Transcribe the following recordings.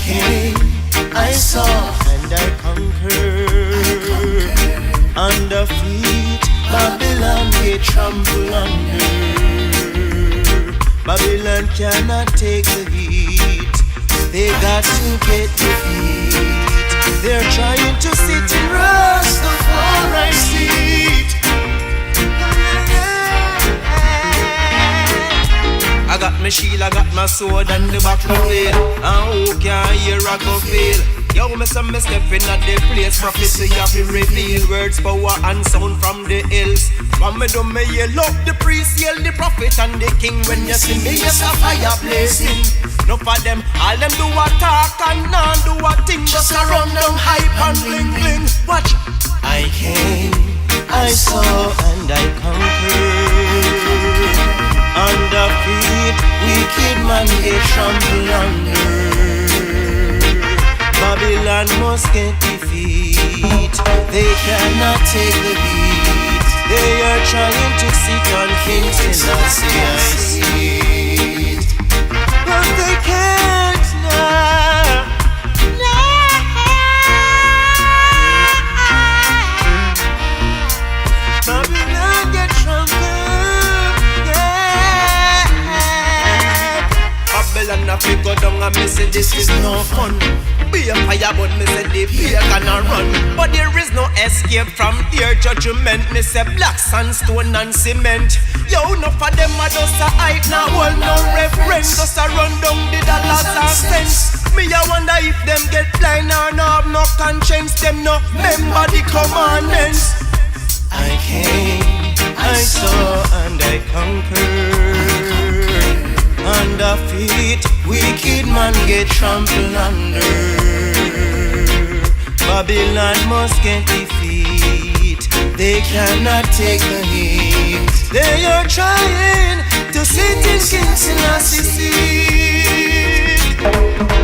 came, I saw, and I conquered. Under feet, Babylon get trampled under. Babylon cannot take the heat. They got to get defeat. They're trying to sit in Rastafari seat. I got my shield, I got my sword and the battlefield. And who can hear I go feel? Yo, me some me step in at the place. Prophecy have been revealed. Words, power and sound from the hills. When me do me yell up the priest, yell the prophet and the king. When you see me, yes a fire blazing. No for them, all them do a talk and none do a thing. Just a run down hype and bling bling. Watch. I came, I saw and I conquered. Under feet, wicked man get trampled under. Babylon must get defeat. They cannot take the beat. They are trying to sit on kings and not say I see it. But they can't now. Babylon get trampled, yeah. Babylon a figure down and me say this is no fun. Be a fire but me say the fear gonna run. But there is no escape from their judgment. Me say black sandstone and cement. Yo, no for them a just a hype. Now hold no reference. Just a run down the dollars and cents. Me a wonder if them get blind or no have no conscience. Them no remember the commandments. I came, I saw and I conquered. Under feet, wicked man get trampled under. Babylon must get defeat. They cannot take the heat. They are trying to sit in King Selassie's seat.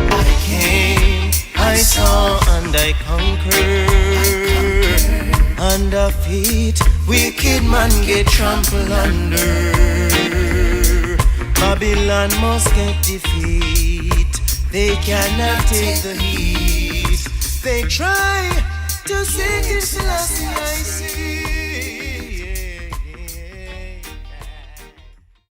I came, I saw and I conquered. Under feet, wicked man get trampled under. Babylon must get defeat. They cannot take the heat. They try to sit in Selassie.